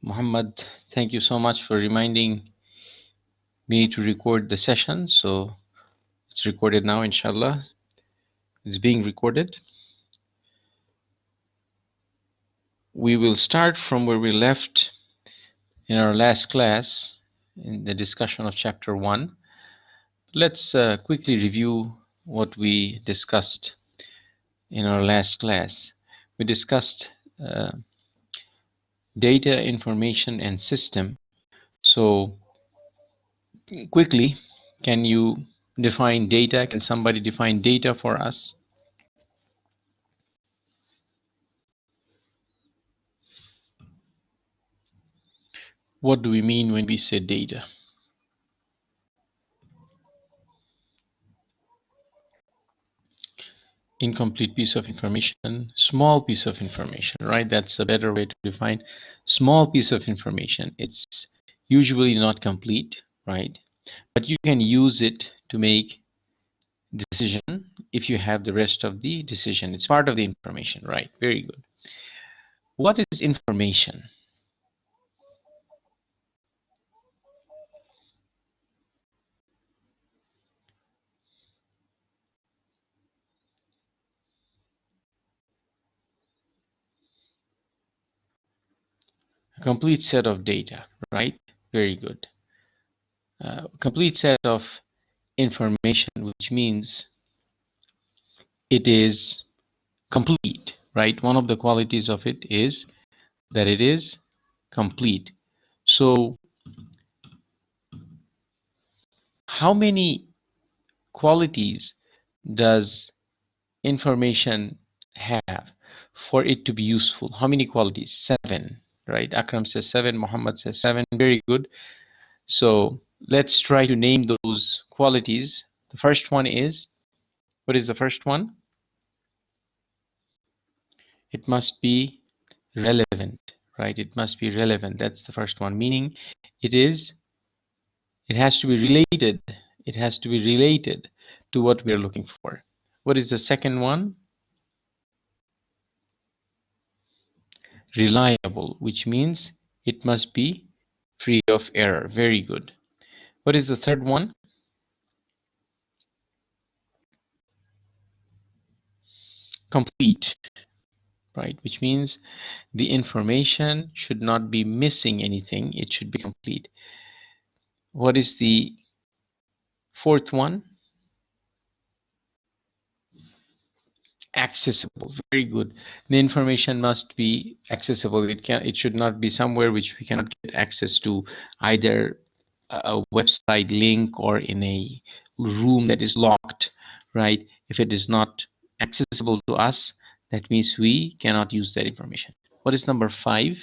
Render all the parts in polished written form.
Muhammad, thank you so much for reminding me to record the session. So it's recorded now, inshallah. It's being recorded. We will start from where we left in our last class in the discussion of chapter 1. Let's quickly review what we discussed in our last class. We discussed data, information, and system. So quickly, can you define data? Can somebody define data for us? What do we mean when we say data? Incomplete piece of information, small piece of information, right? That's a better way to define small piece of information. It's usually not complete, right? But you can use it to make decision if you have the rest of the decision. It's part of the information, right? Very good. What is information? A complete set of data, right? Very good. Complete set of information, which means it is complete, right? One of the qualities of it is that it is complete. So how many qualities does information have for it to be useful? How many qualities? 7, right? Akram says 7, Muhammad says 7. Very good. So let's try to name those qualities. The first one is, what is the first one? It must be relevant, right? It must be relevant. That's the first one, meaning it has to be related. It has to be related to what we're looking for. What is the second one? Reliable, which means it must be free of error. Very good. What is the third one? Complete, right? Which means the information should not be missing anything. It should be complete. What is the fourth one? Accessible. Very good. The information must be accessible. It should not be somewhere which we cannot get access to, either a website link or in a room that is locked, right? If it is not accessible to us, that means we cannot use that information. What is number 5?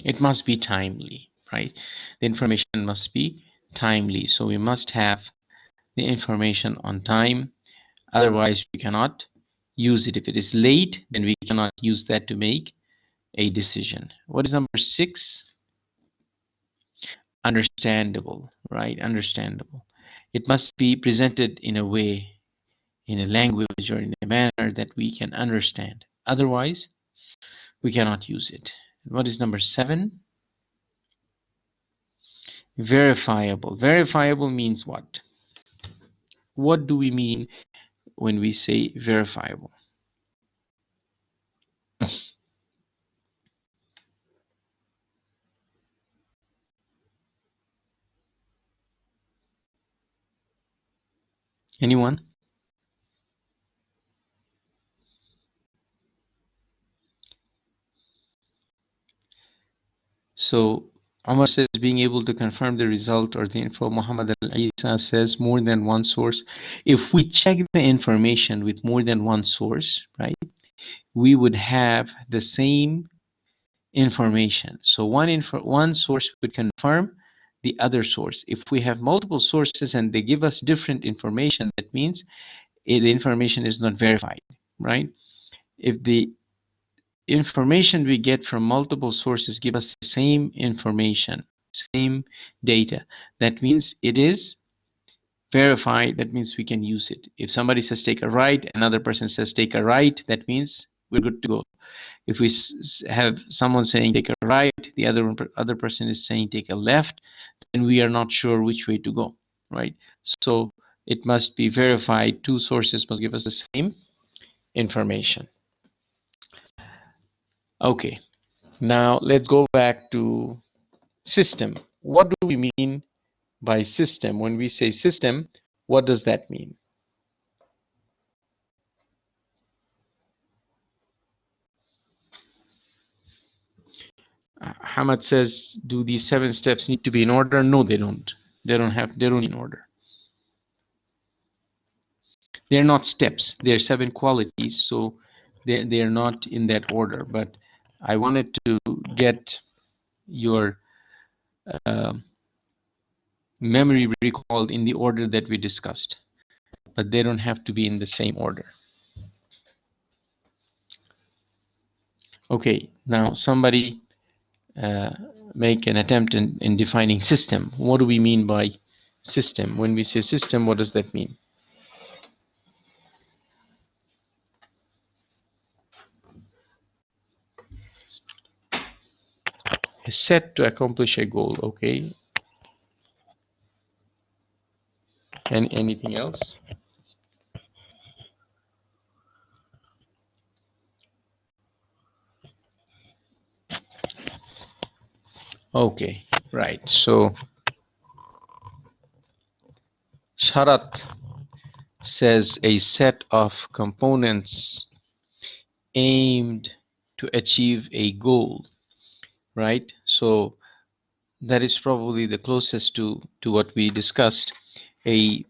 It must be timely, right? The information must be timely. So we must have the information on time. Otherwise, we cannot use it. If it is late, then we cannot use that to make a decision. What is number 6? Understandable, right? Understandable. It must be presented in a way, in a language or in a manner that we can understand. Otherwise, we cannot use it. What is number 7? Verifiable. Verifiable means what? What do we mean when we say verifiable? Anyone? So Omar says being able to confirm the result or the info. Muhammad Al-Isa says more than one source. If we check the information with more than one source, right, we would have the same information. So one source would confirm the other source. If we have multiple sources and they give us different information, that means the information is not verified, right? If the information we get from multiple sources give us the same information, same data, that means it is Verify, that means we can use it. If somebody says take a right, another person says take a right, that means we're good to go. If we have someone saying take a right, the other person is saying take a left, then we are not sure which way to go, right? So it must be verified. Two sources must give us the same information. Okay, now let's go back to system. What do we mean by system? When we say system, what does that mean? Hamad says, do these 7 steps need to be in order? No, they don't. They don't in order. They're not steps. They're 7 qualities, so they're not in that order. But I wanted to get your memory recalled in the order that we discussed, but they don't have to be in the same order. Okay, now somebody make an attempt in defining system. What do we mean by system? When we say system, what does that mean? A set to accomplish a goal. Okay, and anything else? Okay, right. So Sharat says a set of components aimed to achieve a goal, right? So that is probably the closest to what we discussed. A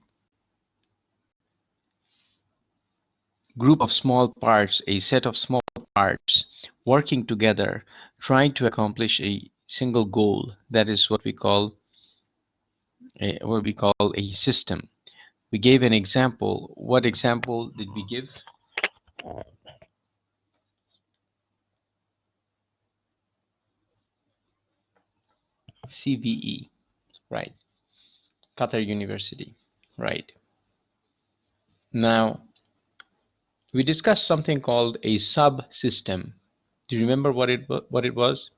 group of small parts, a set of small parts working together, trying to accomplish a single goal. That is what we call a system. We gave an example. What example did we give? CVE, right? Qatar University, right? Now, we discussed something called a subsystem. Do you remember what it was?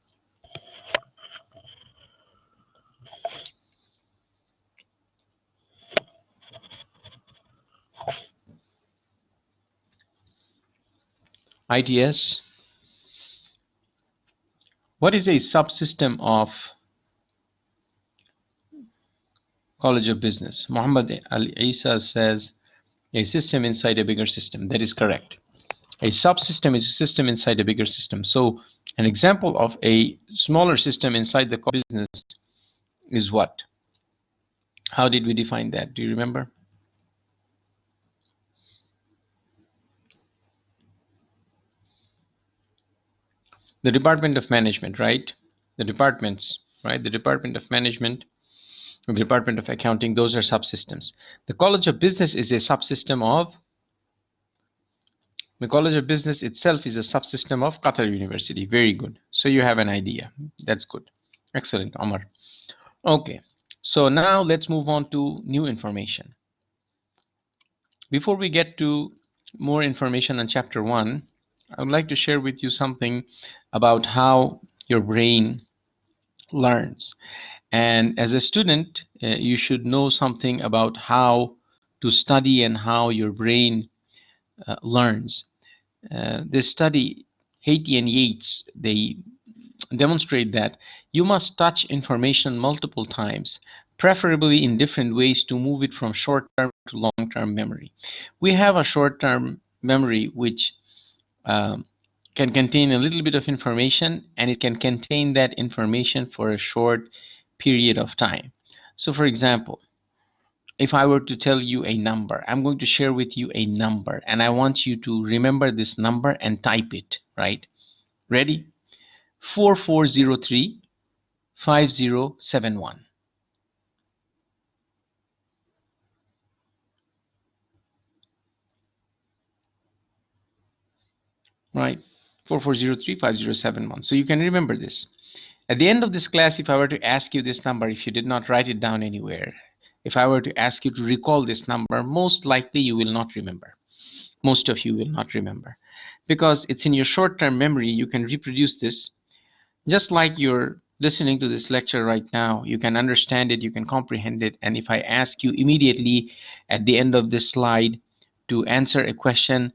ITS. What is a subsystem of College of Business? Muhammad Al Isa says a system inside a bigger system. That is correct. A subsystem is a system inside a bigger system. So an example of a smaller system inside the business is what? How did we define that? Do you remember? The Department of Management, right? The departments, right? The Department of Management, the Department of Accounting, those are subsystems. The College of Business is a subsystem of, the College of Business itself is a subsystem of Qatar University. Very good. So you have an idea. That's good. Excellent, Omar. Okay. So now let's move on to new information. Before we get to more information on chapter 1, I would like to share with you something about how your brain learns. And as a student, you should know something about how to study and how your brain learns. This study, Haiti and Yates, they demonstrate that you must touch information multiple times, preferably in different ways to move it from short-term to long-term memory. We have a short-term memory which um, can contain a little bit of information, and it can contain that information for a short period of time. So for example, if I were to tell you a number, I'm going to share with you a number, and I want you to remember this number and type it, right? Ready? 4403 5071. Right? 4403 5071. So you can remember this. At the end of this class, if I were to ask you this number, if you did not write it down anywhere, If I were to ask you to recall this number, most likely you will not remember. Most of you will not remember because it's in your short-term memory. You can reproduce this just like you're listening to this lecture right now. You can understand it, you can comprehend it. And if I ask you immediately at the end of this slide to answer a question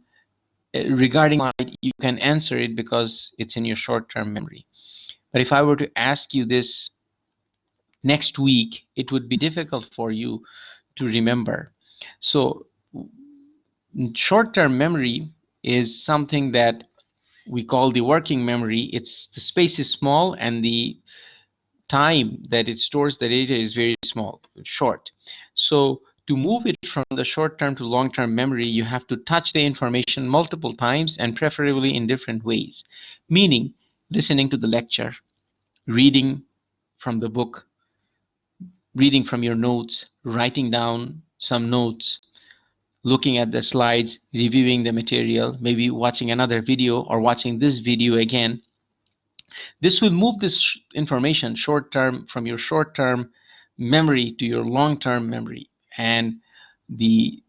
regarding slide, you can answer it because it's in your short-term memory. But if I were to ask you this next week, it would be difficult for you to remember. So short-term memory is something that we call the working memory. It's the space is small and the time that it stores the data is very small, short. So to move it from the short-term to long-term memory, you have to touch the information multiple times and preferably in different ways. Meaning, listening to the lecture, reading from the book, reading from your notes, writing down some notes, looking at the slides, reviewing the material, maybe watching another video or watching this video again. This will move this information short-term from your short-term memory to your long-term memory. And the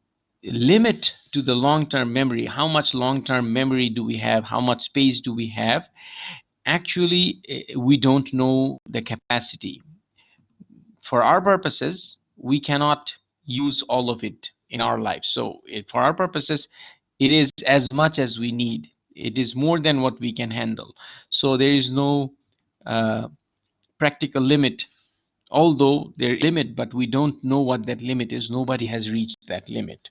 limit to the long-term memory, how much long-term memory do we have, how much space do we have, actually we don't know the capacity. For our purposes, we cannot use all of it in our life. So for our purposes, it is as much as we need. It is more than what we can handle. So there is no practical limit, although there is a limit, but we don't know what that limit is. Nobody has reached that limit.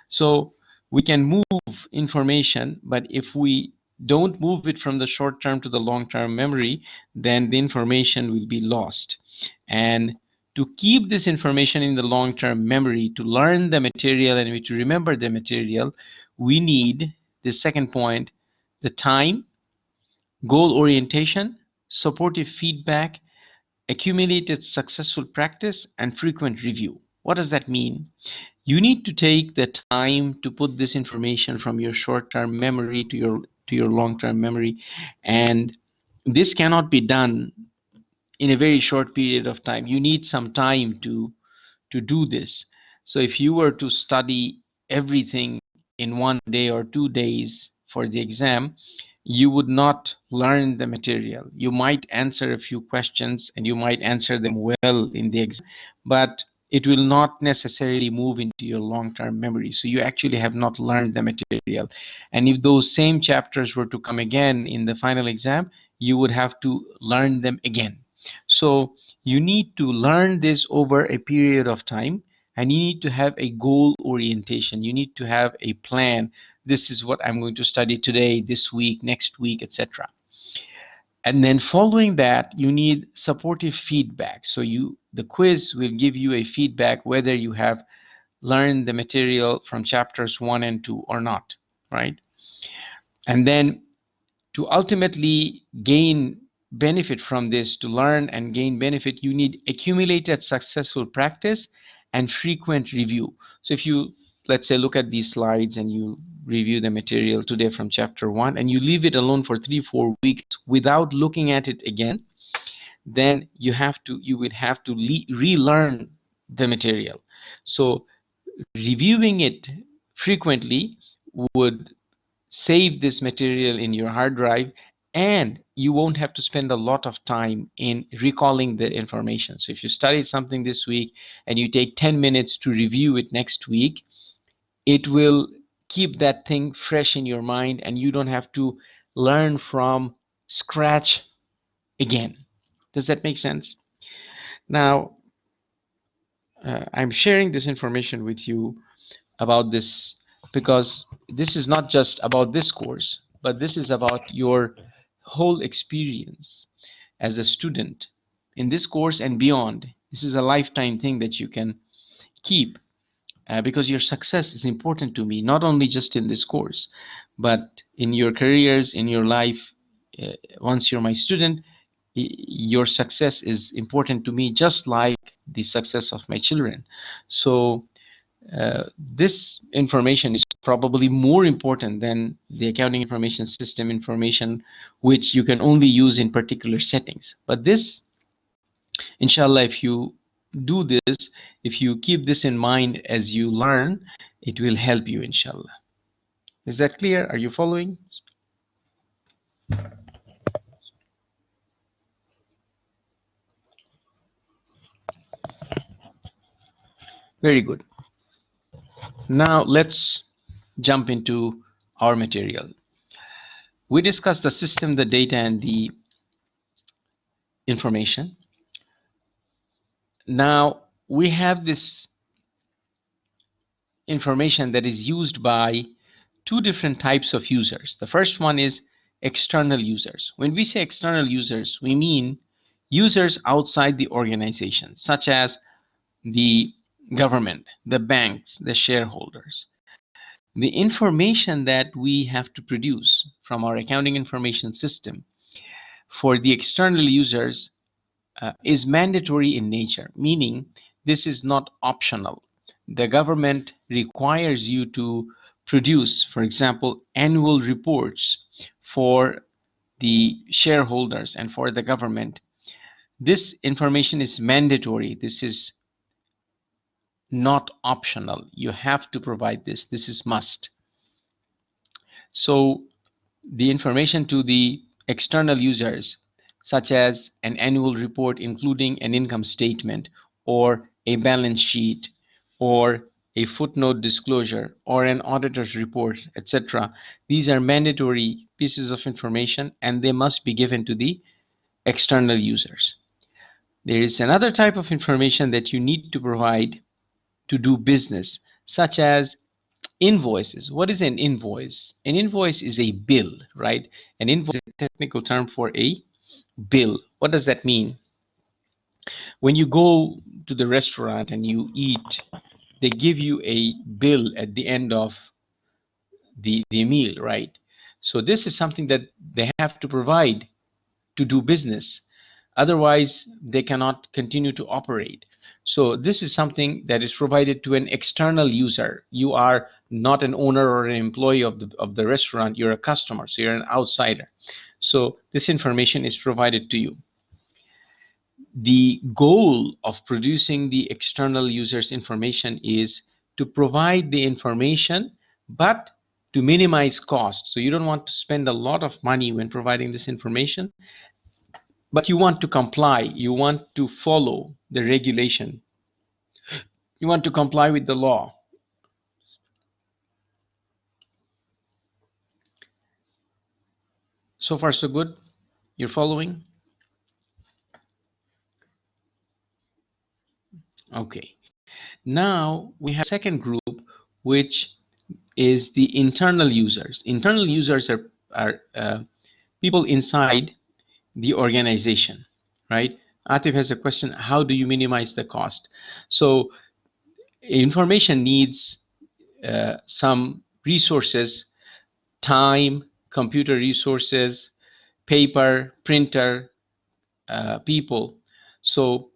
So we can move information, but if we don't move it from the short term to the long term memory, then the information will be lost. And to keep this information in the long term memory, to learn the material and to remember the material, we need the second point, the time, goal orientation, supportive feedback, accumulated successful practice, and frequent review. What does that mean? You need to take the time to put this information from your short-term memory to your long-term memory, and this cannot be done in a very short period of time. You need some time to do this. So if you were to study everything in 1 day or 2 days for the exam, you would not learn the material. You might answer a few questions and you might answer them well in the exam, but it will not necessarily move into your long-term memory. So you actually have not learned the material. And if those same chapters were to come again in the final exam, you would have to learn them again. So you need to learn this over a period of time, and you need to have a goal orientation. You need to have a plan. This is what I'm going to study today, this week, next week, etc. And then following that, you need supportive feedback. So the quiz will give you a feedback whether you have learned the material from chapters 1 and 2 or not, right? And then to ultimately gain benefit from this, to learn and gain benefit, you need accumulated successful practice and frequent review. So if you, let's say, look at these slides and you review the material today from chapter 1 and you leave it alone for 3-4 weeks without looking at it again, then you would have to relearn the material. So reviewing it frequently would save this material in your hard drive, and you won't have to spend a lot of time in recalling the information. So if you studied something this week and you take 10 minutes to review it next week, it will keep that thing fresh in your mind and you don't have to learn from scratch again. Does that make sense? Now, I'm sharing this information with you about this because this is not just about this course, but this is about your whole experience as a student in this course and beyond. This is a lifetime thing that you can keep because your success is important to me, not only just in this course, but in your careers, in your life. Once you're my student, your success is important to me, just like the success of my children. So this information is probably more important than the accounting information system information, which you can only use in particular settings. But this, inshallah, if you do this, if you keep this in mind as you learn, it will help you, inshallah. Is that clear? Are you following? Very good. Now let's jump into our material. We discussed the system, the data, and the information. Now we have this information that is used by two different types of users. The first one is external users. When we say external users, we mean users outside the organization, such as the government, the banks, the shareholders. The information that we have to produce from our accounting information system for the external users is mandatory in nature, meaning this is not optional. The government requires you to produce, for example, annual reports for the shareholders and for the government. This information is mandatory. This is not optional. You have to provide this. This is must. So the information to the external users, such as an annual report including an income statement or a balance sheet or a footnote disclosure or an auditor's report, etc. These are mandatory pieces of information and they must be given to the external users. There is another type of information that you need to provide to do business, such as invoices. What is an invoice? An invoice is a bill, right? An invoice is a technical term for a bill. What does that mean? When you go to the restaurant and you eat, they give you a bill at the end of the meal, right? So this is something that they have to provide to do business. Otherwise, they cannot continue to operate. So this is something that is provided to an external user. You are not an owner or an employee of the restaurant. You're a customer, so you're an outsider. So this information is provided to you. The goal of producing the external user's information is to provide the information, but to minimize costs. So you don't want to spend a lot of money when providing this information, but you want to comply. You want to follow the regulation. You want to comply with the law. So far, so good. You're following? Okay. Now we have a second group, which is the internal users. Internal users are people inside the organization, right? Atif has a question: how do you minimize the cost? So information needs some resources, time, computer resources, paper, printer, people. So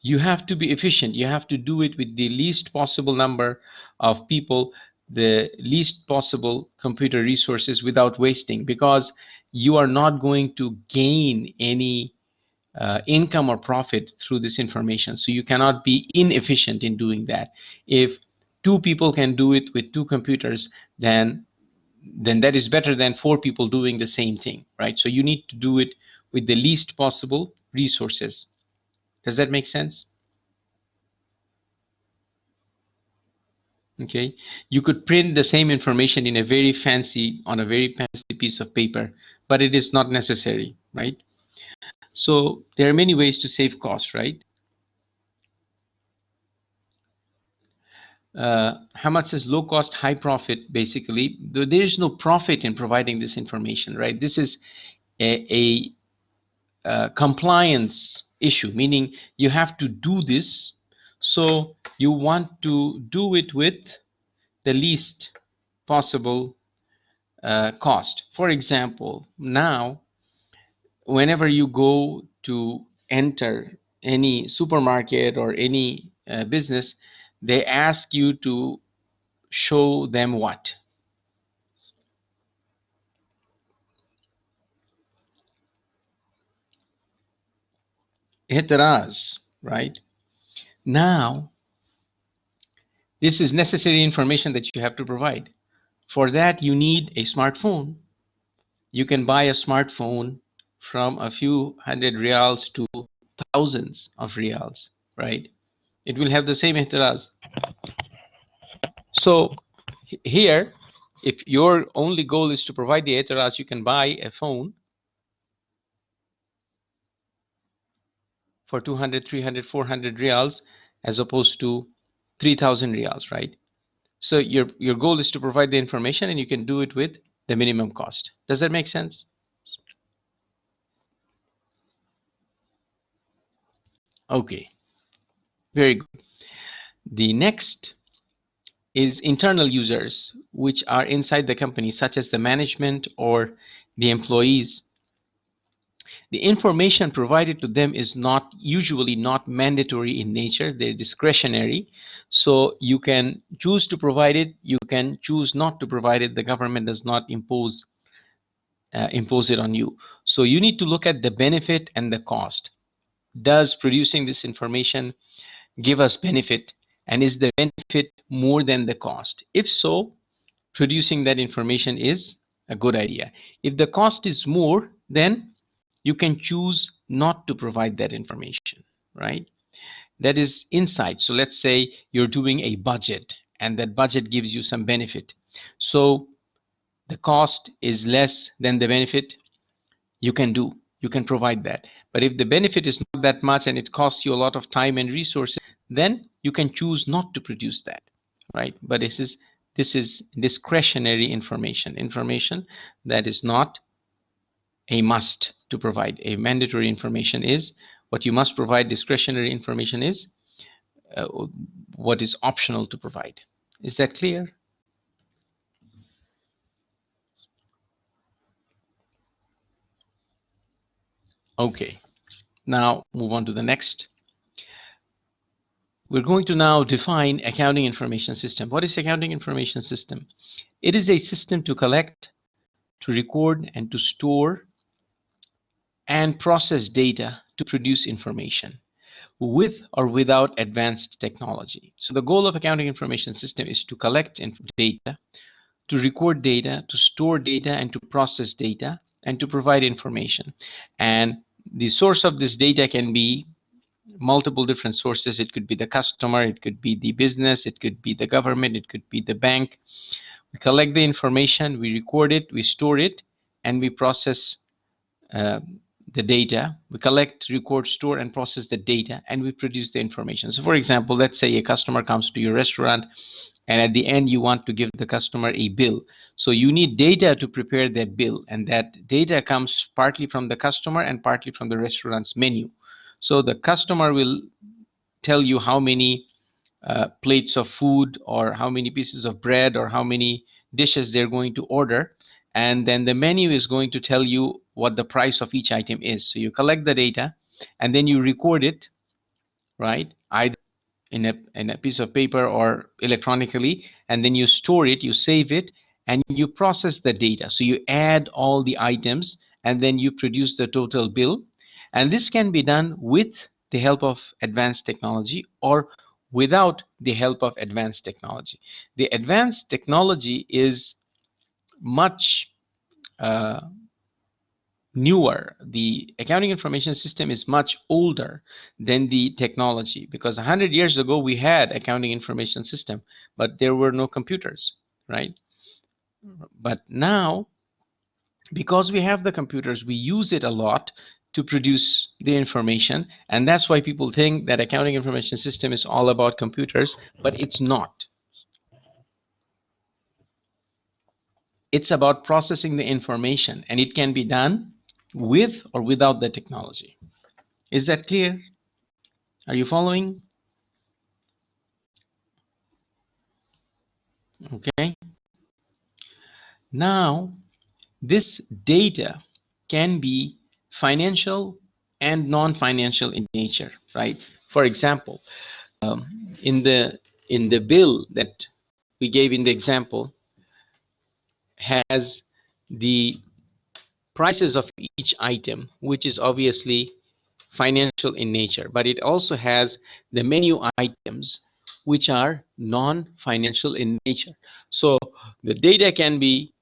you have to be efficient. You have to do it with the least possible number of people, the least possible computer resources without wasting, because you are not going to gain any income or profit through this information. So you cannot be inefficient in doing that. If two people can do it with two computers, then that is better than four people doing the same thing, right? So you need to do it with the least possible resources. Does that make sense? Okay. You could print the same information in a very fancy, on a very fancy piece of paper, but it is not necessary, right? So there are many ways to save costs, right? Hamad says low cost, high profit. Basically, there is no profit in providing this information, right? This is a compliance issue, meaning you have to do this, so you want to do it with the least possible cost. For example, now whenever you go to enter any supermarket or any business, they ask you to show them what? Ihtiraz, right? Now, this is necessary information that you have to provide. For that, you need a smartphone. You can buy a smartphone from a few hundred reals to thousands of reals, right? It will have the same ihtiraz. So here, if your only goal is to provide the ihtiraz, you can buy a phone for 200, 300, 400 reals as opposed to 3,000 reals, right? So your goal is to provide the information and you can do it with the minimum cost. Does that make sense? Okay, very good. The next is internal users, which are inside the company, such as the management or the employees. The information provided to them is not usually not mandatory in nature, they're discretionary. So you can choose to provide it, you can choose not to provide it. The government does not impose it on you. So you need to look at the benefit and the cost. Does producing this information give us benefit? And is the benefit more than the cost? If so, producing that information is a good idea. If the cost is more, then you can choose not to provide that information, right? That is insight. So let's say you're doing a budget and that budget gives you some benefit. So the cost is less than the benefit, you can provide that. But if the benefit is not that much and it costs you a lot of time and resources, then you can choose not to produce that, right? But this is discretionary information that is not a must to provide. A mandatory information is what you must provide. Discretionary information is uh, what is optional to provide. Is that clear? Okay, now move on to the next. We're going to now define accounting information system. What is accounting information system? It is a system to collect, to record, and to store and process data to produce information with or without advanced technology. So the goal of accounting information system is to collect data, to record data, to store data, and to process data, and to provide information. And the source of this data can be multiple different sources. It could be the customer, it could be the business, it could be the government, it could be the bank. We collect the information, we record it, we store it, and we process uh, the data. We collect, record, store, and process the data, and we produce the information. So for example, let's say a customer comes to your restaurant and at the end you want to give the customer a bill. So you need data to prepare that bill, and that data comes partly from the customer and partly from the restaurant's menu. So the customer will tell you how many plates of food or how many pieces of bread or how many dishes they're going to order, and then the menu is going to tell you what the price of each item is. So you collect the data and then you record it, right, either in a piece of paper or electronically, and then you store it, you save it, and you process the data. So you add all the items and then you produce the total bill. And this can be done with the help of advanced technology or without the help of advanced technology. The advanced technology is much uh, newer. The accounting information system is much older than the technology, because 100 years ago we had accounting information system, but there were no computers, right? But now, because we have the computers, we use it a lot to produce the information, and that's why people think that accounting information system is all about computers, but it's not. It's about processing the information, and it can be done with or without the technology. Is that clear? Are you following? Okay. Now, this data can be financial and non-financial in nature, right? For example, in the bill that we gave in the example has the prices of each item, which is obviously financial in nature, but it also has the menu items which are non-financial in nature. So the data can be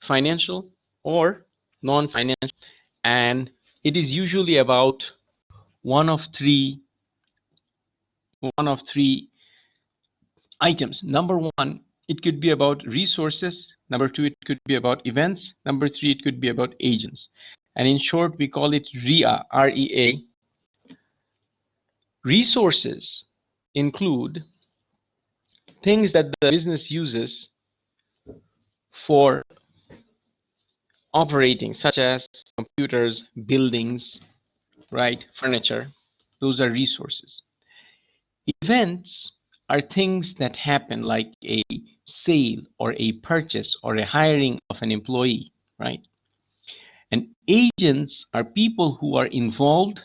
financial or non-financial, and it is usually about one of three one of three items. Number one, it could be about resources. Number two, it could be about events. Number three, it could be about agents. And in short, we call it REA, R-E-A. Resources include things that the business uses for operating, such as computers, buildings, right, furniture. Those are resources. Events are things that happen like a sale or a purchase or a hiring of an employee, right? And agents are people who are involved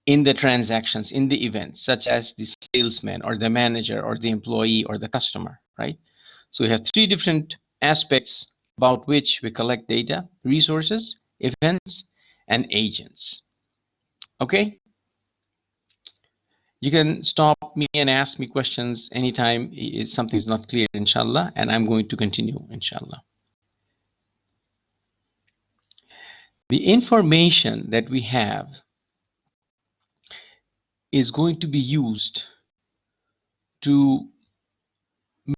in the transactions, in the events, such as the salesman or the manager or the employee or the customer, right? So we have three different aspects about which we collect data: resources, events, and agents. Okay? You can stop me and ask me questions anytime if something is not clear, inshallah, and I'm going to continue, inshallah. The information that we have is going to be used to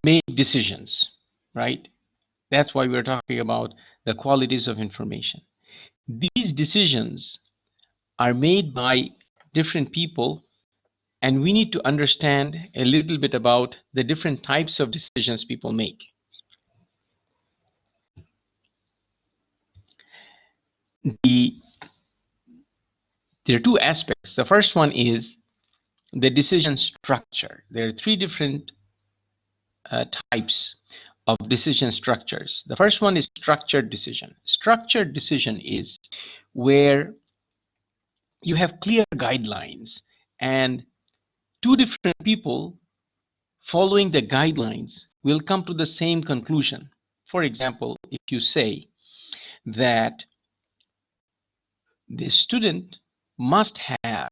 make decisions, right? That's why we're talking about the qualities of information. These decisions are made by different people, and we need to understand a little bit about the different types of decisions people make. There are two aspects. The first one is the decision structure. There are three different types of decision structures. The first one is structured decision. Structured decision is where you have clear guidelines and two different people following the guidelines will come to the same conclusion. For example, if you say that the student must have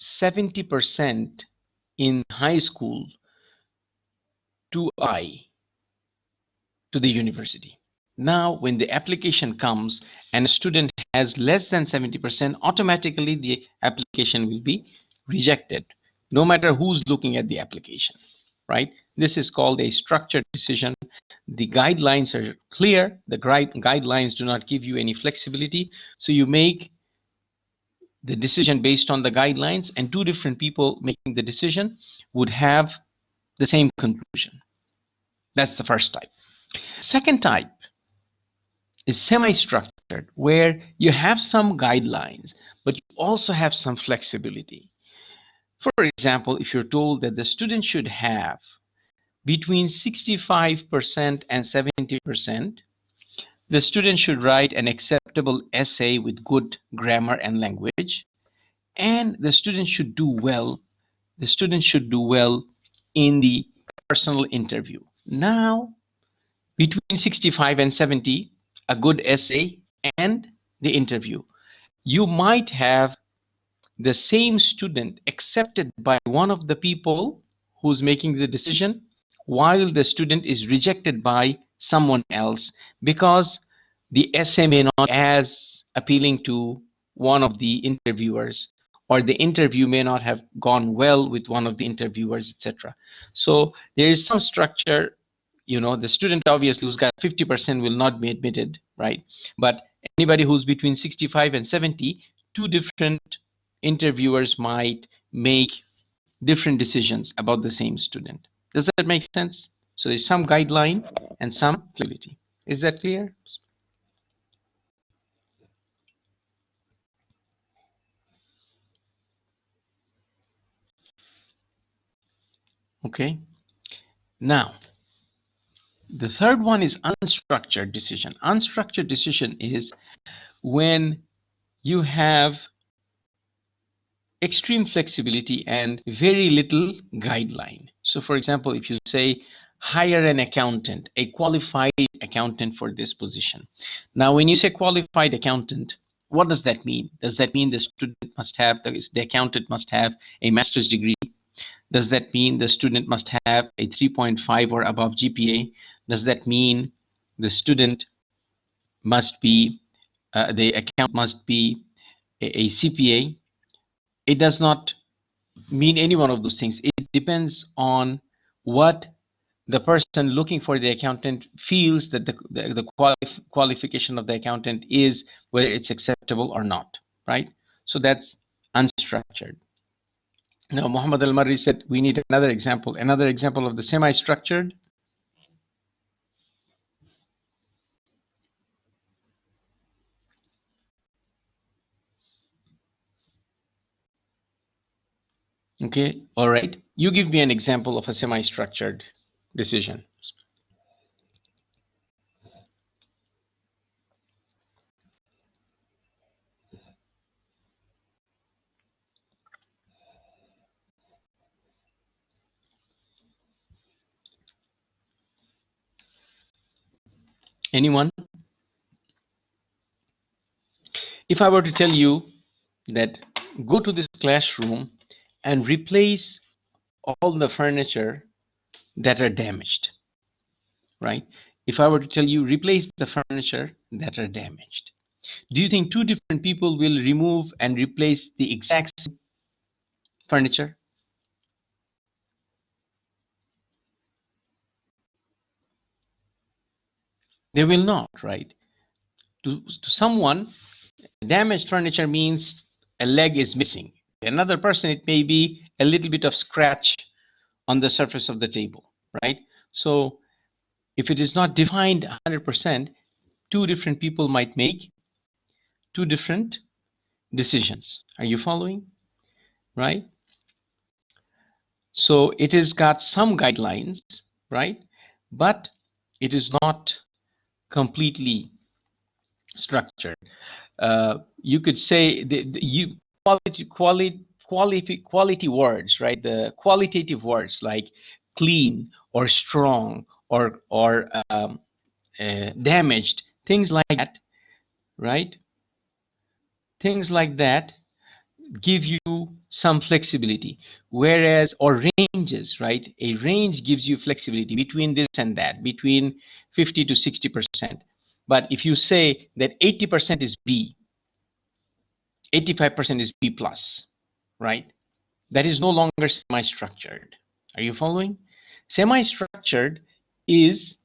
70% in high school to apply to the university. Now, when the application comes and a student has less than 70%, automatically the application will be rejected, no matter who's looking at the application, right? This is called a structured decision. The guidelines are clear. The guidelines do not give you any flexibility. So you make the decision based on the guidelines, and two different people making the decision would have the same conclusion. That's the first type. Second type is semi-structured, where you have some guidelines, but you also have some flexibility. For example, if you're told that the student should have between 65% and 70%, the student should write an acceptable essay with good grammar and language, and the student should do well. The student should do well in the personal interview. Now, between 65 and 70, a good essay and the interview, you might have the same student accepted by one of the people who's making the decision, while the student is rejected by someone else because the essay may not be as appealing to one of the interviewers, or the interview may not have gone well with one of the interviewers, etc. So there is some structure. The student obviously who's got 50% will not be admitted, right? But anybody who's between 65 and 70, two different interviewers might make different decisions about the same student. Does that make sense? So there's some guideline and some flexibility. Is that clear? Okay. Now, the third one is unstructured decision. Unstructured decision is when you have extreme flexibility and very little guideline. So for example, if you say hire an accountant, a qualified accountant for this position. Now, when you say qualified accountant, What does that mean? Does that mean the student must have, the accountant must have a master's degree? Does that mean the student must have a 3.5 or above GPA? Does that mean the student must be, the account must be a CPA? It does not mean any one of those things. It depends on what the person looking for the accountant feels that the qualification of the accountant is, whether it's acceptable or not, right? So that's unstructured. Now, Muhammad Al-Marri said we need another example of the semi-structured. Okay, all right. You give me an example of a semi-structured decision. Anyone? If I were to tell you that go to this classroom and replace all the furniture that are damaged, right? If I were to tell you replace the furniture that are damaged, do you think two different people will remove and replace the exact same furniture? They will not, right? To someone, damaged furniture means a leg is missing. Another person, it may be a little bit of scratch on the surface of the table, right? So if it is not defined 100%, two different people might make two different decisions. Are you following? Right? So it has got some guidelines, right? But it is not completely structured. You could say you quality words, right? The qualitative words like clean or strong or damaged, things like that, right? Things like that give you some flexibility, whereas, or ranges, right? A range gives you flexibility between this and that, between 50 to 60%. But if you say that 80% is B, 85% is B plus, right? That is no longer semi-structured. Are you following? Semi-structured is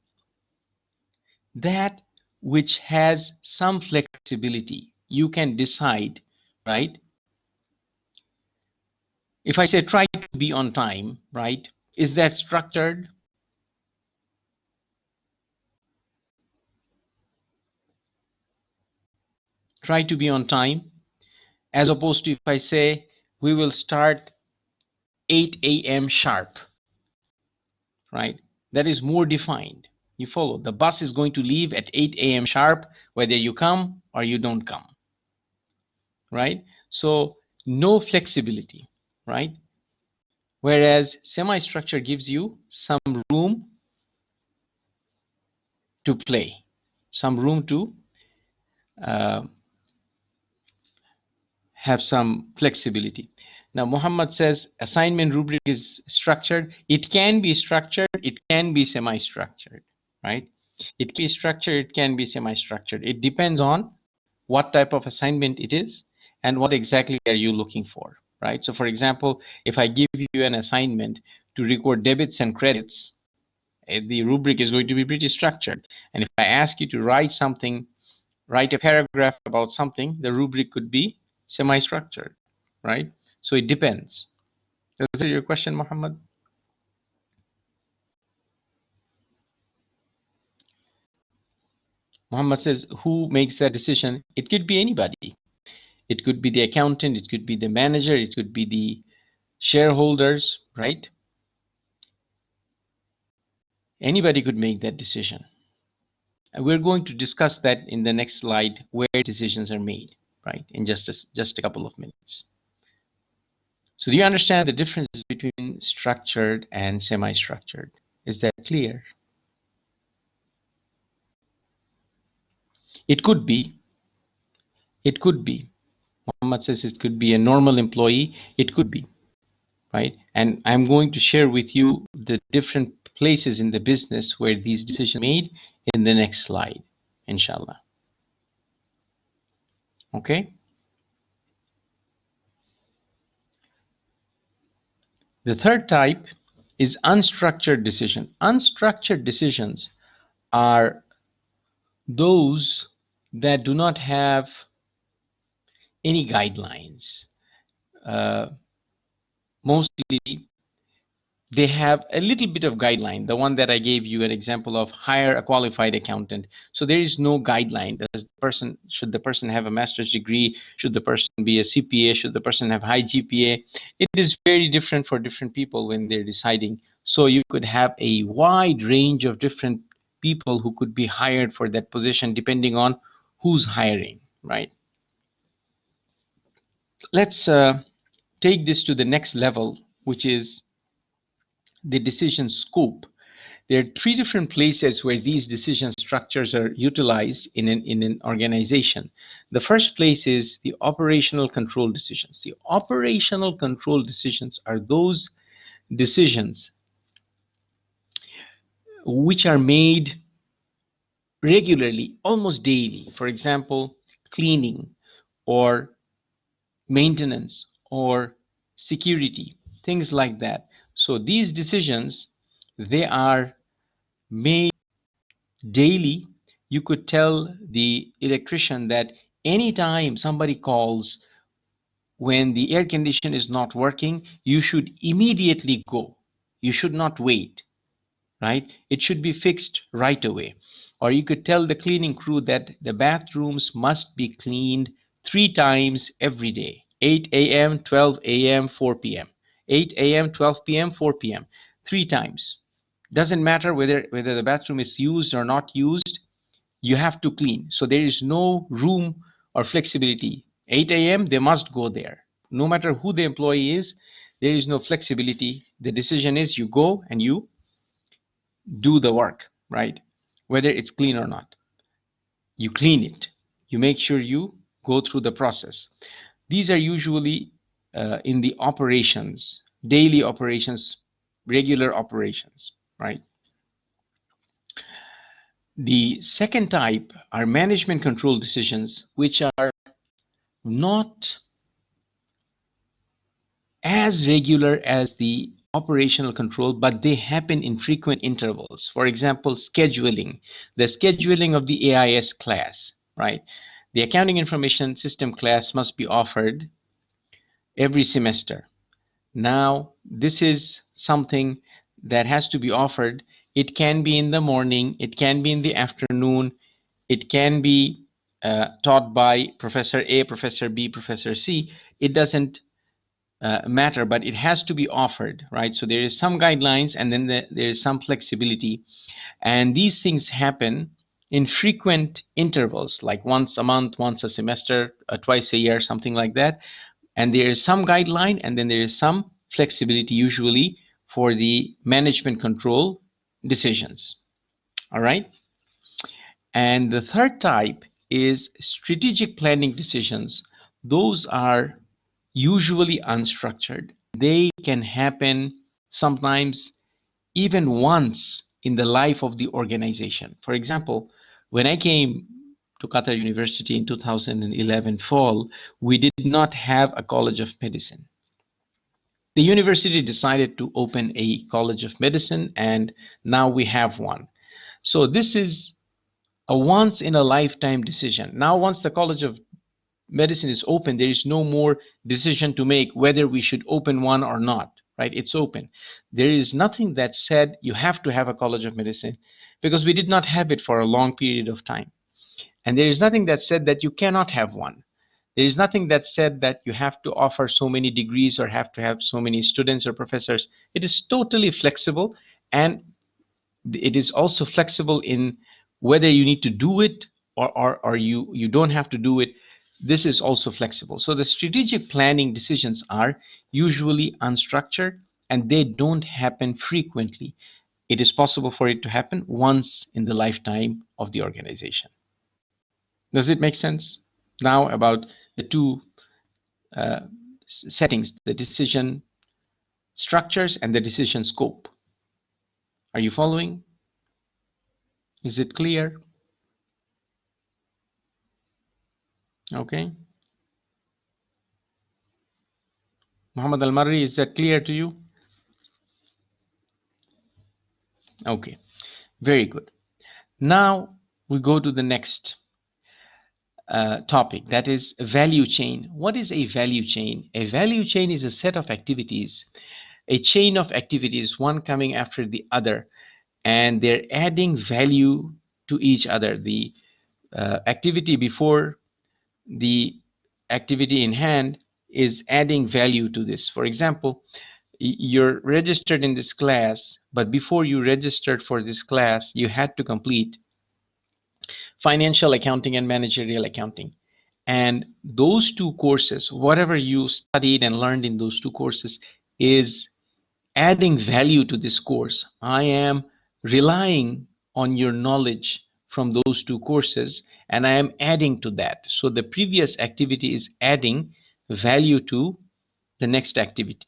that which has some flexibility. You can decide, right? If I say try to be on time, right? Is that structured? Try to be on time, as opposed to if I say we will start 8 a.m. sharp, right? That is more defined. You follow. The bus is going to leave at 8 a.m. sharp, whether you come or you don't come, right? So no flexibility, right? Whereas semi-structure gives you some room to play, some room to uh, have some flexibility. Now, Muhammad says assignment rubric is structured. It can be structured, it can be semi-structured, right? It can be structured, it can be semi-structured. It depends on what type of assignment it is and what exactly are you looking for, right? So for example, if I give you an assignment to record debits and credits, the rubric is going to be pretty structured. And if I ask you to write something, write a paragraph about something, the rubric could be semi-structured, right? So it depends. Is that your question, Muhammad? Muhammad says, who makes that decision? It could be anybody. It could be the accountant, it could be the manager, it could be the shareholders, right? Anybody could make that decision. And we're going to discuss that in the next slide, where decisions are made, right? In just a couple of minutes. So do you understand the difference between structured and semi-structured? Is that clear? It could be It could be. Muhammad says it could be a normal employee. It could be, right? And I'm going to share with you the different places in the business where these decisions are made in the next slide, inshallah. Okay? The third type is unstructured decision. Unstructured decisions are those that do not have any guidelines. Uh, Mostly they have a little bit of guideline. The one that I gave you an example of, hire a qualified accountant. So there is no guideline. Should the person have a master's degree? Should the person be a CPA? Should the person have high GPA? It is very different for different people when they're deciding. So you could have a wide range of different people who could be hired for that position depending on who's hiring, right? Let's take this to the next level, which is the decision scope. There are three different places where these decision structures are utilized in an organization. The first place is the operational control decisions. The operational control decisions are those decisions which are made regularly, almost daily. For example, cleaning or maintenance or security, things like that. So these decisions, they are made daily. You could tell the electrician that anytime somebody calls when the air condition is not working, you should immediately go. You should not wait, right? It should be fixed right away. Or you could tell the cleaning crew that the bathrooms must be cleaned 3 times every day: 8 a.m., 12 a.m., 4 p.m. 8 a.m., 12 p.m., 4 p.m. 3 times. Doesn't matter whether the bathroom is used or not used, you have to clean. So there is no room or flexibility. 8 a.m., they must go there. No matter who the employee is, there is no flexibility. The decision is you go and you do the work, right? Whether it's clean or not. You clean it. You make sure you go through the process. These are usually in the operations, daily operations, regular operations, right? The second type are management control decisions, which are not as regular as the operational control, but they happen in frequent intervals. For example, scheduling, the scheduling of the AIS class, right? The accounting information system class must be offered every semester. Now, this is something that has to be offered. It can be in the morning, it can be in the afternoon, it can be taught by Professor A, Professor B, Professor C. It doesn't matter, but it has to be offered, right? So there is some guidelines and then there is some flexibility. And these things happen in frequent intervals, like once a month, once a semester, twice a year, something like that. And there is some guideline and then there is some flexibility usually for the management control decisions. All right. And the third type is strategic planning decisions. Those are usually unstructured. They can happen sometimes even once in the life of the organization. For example, when I came to Qatar University in 2011 fall, we did not have a College of Medicine. The university decided to open a College of Medicine, and now we have one. So this is a once in a lifetime decision. Now, once the College of Medicine is open, there is no more decision to make whether we should open one or not, right? It's open. There is nothing that said you have to have a College of Medicine, because we did not have it for a long period of time. And there is nothing that said that you cannot have one. There is nothing that said that you have to offer so many degrees or have to have so many students or professors. It is totally flexible, and it is also flexible in whether you need to do it or you don't have to do it. This is also flexible. So the strategic planning decisions are usually unstructured and they don't happen frequently. It is possible for it to happen once in the lifetime of the organization. Does it make sense? Now about the two uh, settings, the decision structures and the decision scope. Are you following? Is it clear? Okay. Muhammad Al-Marri, is that clear to you? Okay, very good. Now we go to the next topic, that is value chain. What is a value chain? A value chain is a set of activities, a chain of activities, one coming after the other, and they're adding value to each other. The activity before the activity in hand is adding value to this. For example, you're registered in this class, but before you registered for this class, you had to complete financial accounting and managerial accounting. And those two courses, whatever you studied and learned in those two courses, is adding value to this course. I am relying on your knowledge from those two courses, and I am adding to that. So the previous activity is adding value to the next activity.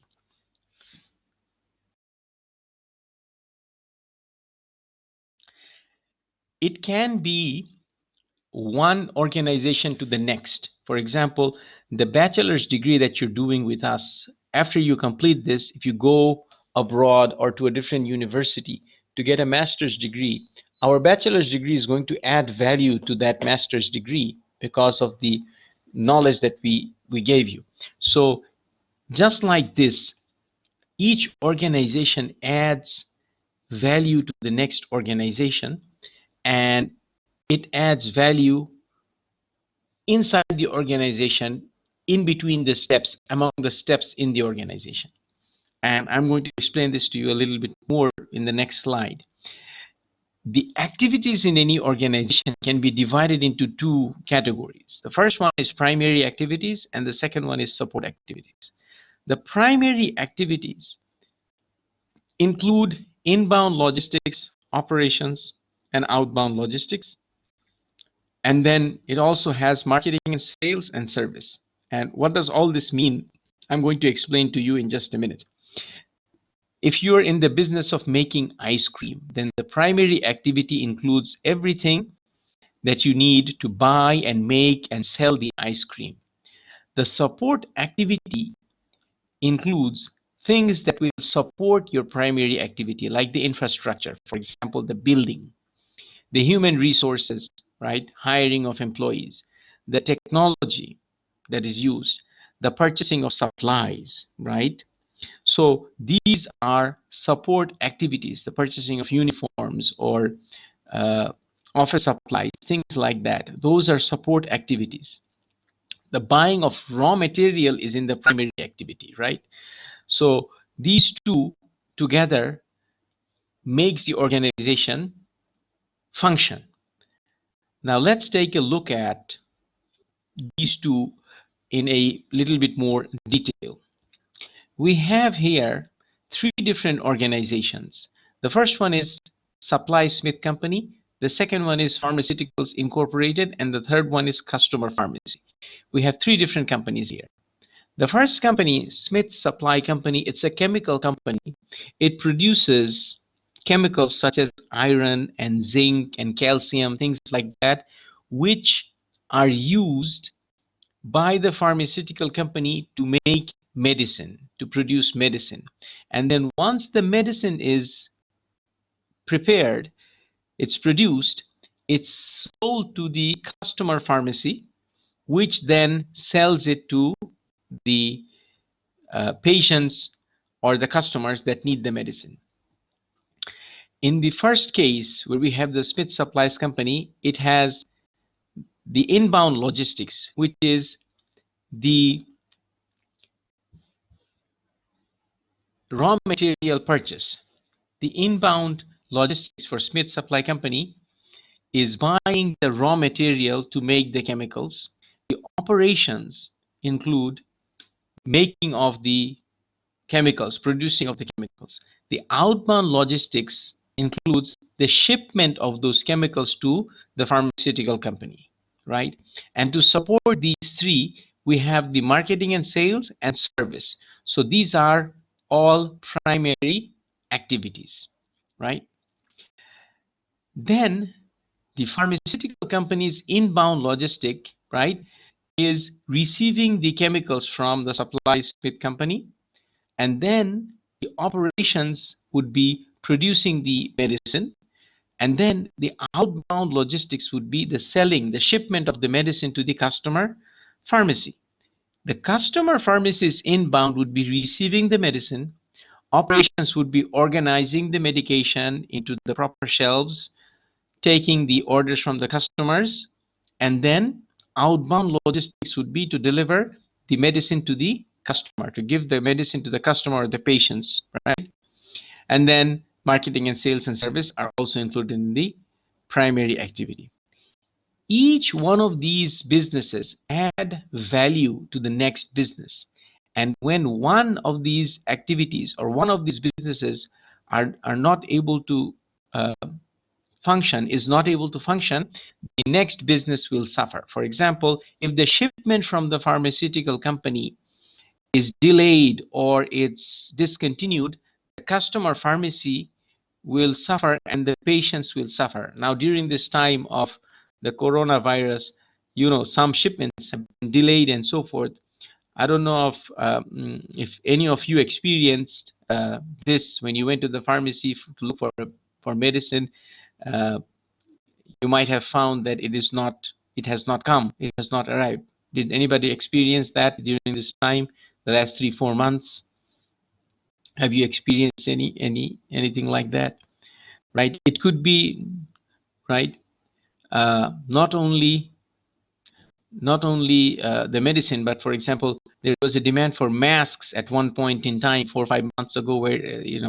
It can be one organization to the next. For example, the bachelor's degree that you're doing with us, after you complete this, if you go abroad or to a different university to get a master's degree, our bachelor's degree is going to add value to that master's degree because of the knowledge that we gave you. So just like this, each organization adds value to the next organization, and it adds value inside the organization, in between the steps, among the steps in the organization. And I'm going to explain this to you a little bit more in the next slide. The activities in any organization can be divided into two categories. The first one is primary activities, and the second one is support activities. The primary activities include inbound logistics, operations, and outbound logistics. And then it also has marketing and sales and service. And what does all this mean? I'm going to explain to you in just a minute. If you're in the business of making ice cream, then the primary activity includes everything that you need to buy and make and sell the ice cream. The support activity includes things that will support your primary activity, like the infrastructure, for example, the building, the human resources, right? Hiring of employees, the technology that is used, the purchasing of supplies, right? So these are support activities, the purchasing of uniforms or uh, office supplies, things like that. Those are support activities. The buying of raw material is in the primary activity, right? So these two together makes the organization function. Now let's take a look at these two in a little bit more detail. We have here three different organizations. The first one is Supply Smith Company, the second one is Pharmaceuticals Incorporated, and the third one is Customer Pharmacy. We have three different companies here. The first company, Smith Supply Company, it's a chemical company. It produces chemicals such as iron and zinc and calcium, things like that, which are used by the pharmaceutical company to make medicine, to produce medicine. And then once the medicine is prepared, it's produced, it's sold to the customer pharmacy, which then sells it to the patients or the customers that need the medicine. In the first case, where we have the Smith Supplies Company, it has the inbound logistics, which is the raw material purchase. The inbound logistics for Smith Supply Company is buying the raw material to make the chemicals. The operations include making of the chemicals, producing of the chemicals. The outbound logistics includes the shipment of those chemicals to the pharmaceutical company, right? And to support these three, we have the marketing and sales and service. So these are all primary activities, right? Then the pharmaceutical company's inbound logistic, right, is receiving the chemicals from the supply Smith company, and then the operations would be producing the medicine, and then the outbound logistics would be the selling, the shipment of the medicine to the customer pharmacy. The customer pharmacy's inbound would be receiving the medicine, operations would be organizing the medication into the proper shelves, taking the orders from the customers, and then outbound logistics would be to deliver the medicine to the customer, to give the medicine to the customer or the patients, right? And then marketing and sales and service are also included in the primary activity. Each one of these businesses add value to the next business. And when one of these activities or one of these businesses are not able to uh, is not able to function, the next business will suffer. For example, if the shipment from the pharmaceutical company is delayed or it's discontinued, the customer pharmacy will suffer and the patients will suffer. Now, during this time of the coronavirus, some shipments have been delayed and so forth. I don't know if any of you experienced this when you went to the pharmacy to look for medicine. Uh, you might have found that it has not come, it has not arrived. Did anybody experience that during this time, the last 3-4 months? Have you experienced anything like that? Right? It could be, right, not only the medicine, but for example, there was a demand for masks at one point in time, 4 or 5 months ago, where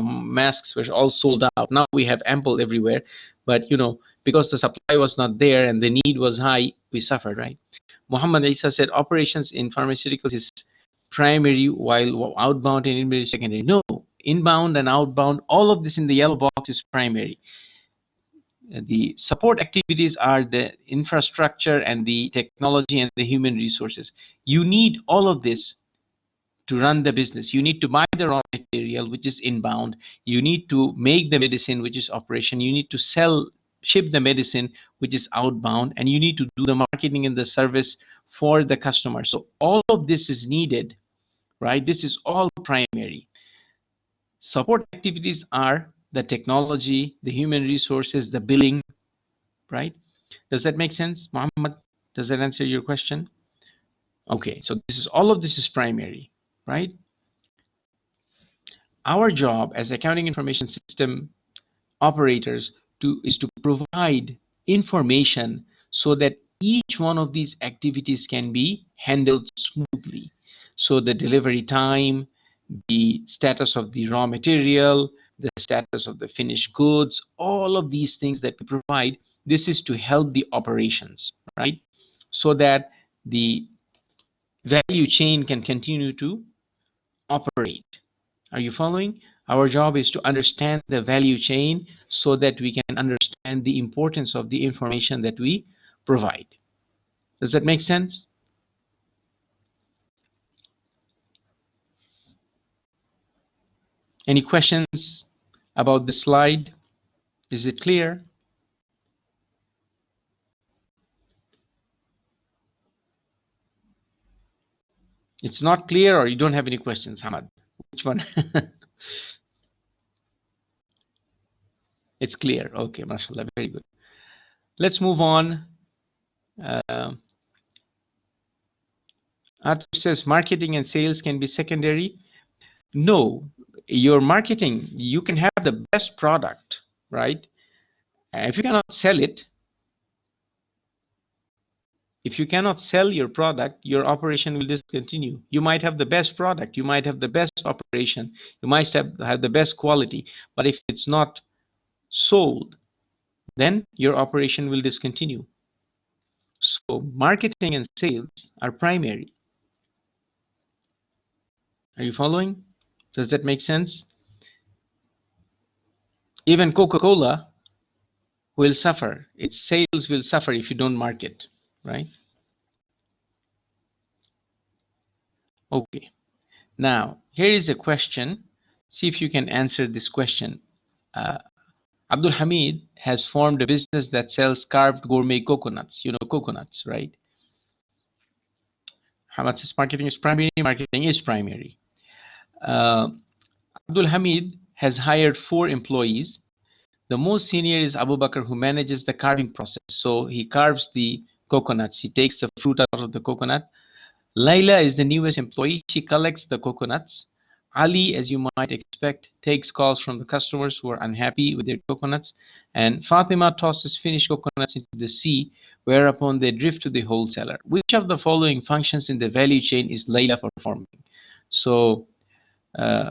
masks were all sold out. Now we have ample everywhere, but because the supply was not there and the need was high, we suffered, right? Muhammad Isa said operations in pharmaceuticals is primary, while outbound and inbound is secondary. No, inbound and outbound, all of this in the yellow box is primary. The support activities are the infrastructure and the technology and the human resources. You need all of this to run the business. You need to buy the raw material, which is inbound. You need to make the medicine, which is operation. You need to ship the medicine, which is outbound, and you need to do the marketing and the service for the customer. So all of this is needed, right? This is all primary. Support activities are the technology, the human resources, the billing, right? Does that make sense, Muhammad? Does that answer your question? Okay, so all of this is primary, right? Our job as accounting information system operators is to provide information so that each one of these activities can be handled smoothly. So the delivery time, the status of the raw material, the status of the finished goods, all of these things that we provide, this is to help the operations, right? So that the value chain can continue to operate. Are you following? Our job is to understand the value chain so that we can understand the importance of the information that we provide. Does that make sense? Any questions about the slide? Is it clear? It's not clear, or you don't have any questions, Hamad? Which one? It's clear. Okay, mashallah, very good. Let's move on. Atif says marketing and sales can be secondary. No, your marketing, you can have the best product, right? If you cannot sell it, if you cannot sell your product, your operation will discontinue. You might have the best product, you might have the best operation, you might have the best quality, but if it's not sold, then your operation will discontinue. So marketing and sales are primary. Are you following? Does that make sense? Even Coca-Cola will suffer. Its sales will suffer if you don't market, right? Okay. Now, here is a question. See if you can answer this question. Uh, Abdul Hamid has formed a business that sells carved gourmet coconuts. You know coconuts, right? Hamad says marketing is primary. Marketing is primary. Uh, Abdul Hamid has hired 4 employees. The most senior is Abu Bakr, who manages the carving process. So he carves the coconuts. He takes the fruit out of the coconut. Laila is the newest employee. She collects the coconuts. Ali, as you might expect, takes calls from the customers who are unhappy with their coconuts. And Fatima tosses finished coconuts into the sea, whereupon they drift to the wholesaler. Which of the following functions in the value chain is Laila performing? So uh,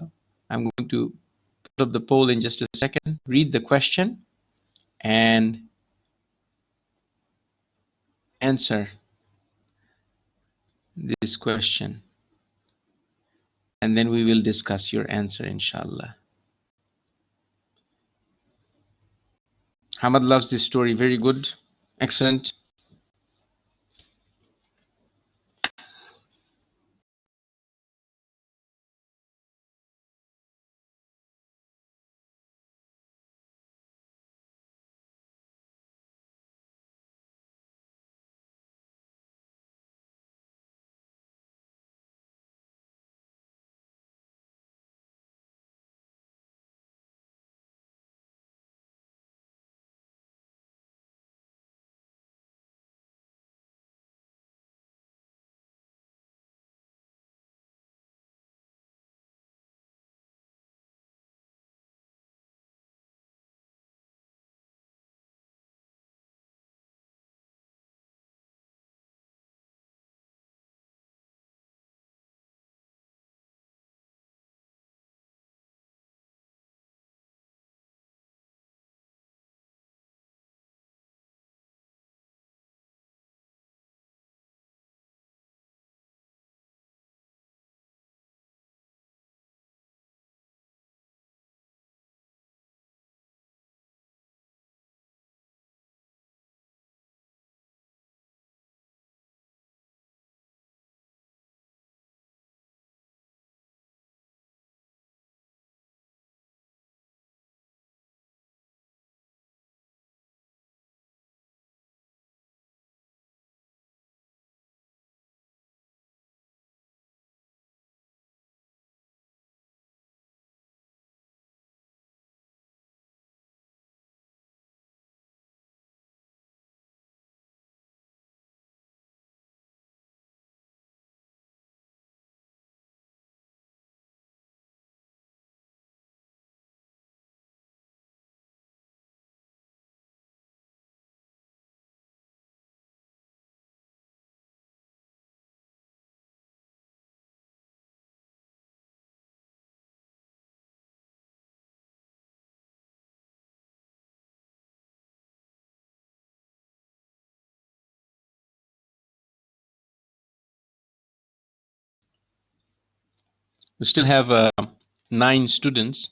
I'm going to put up the poll in just a second. Read the question and answer this question. And then we will discuss your answer, inshallah. Hamad loves this story. Very good. Excellent. We still have 9 students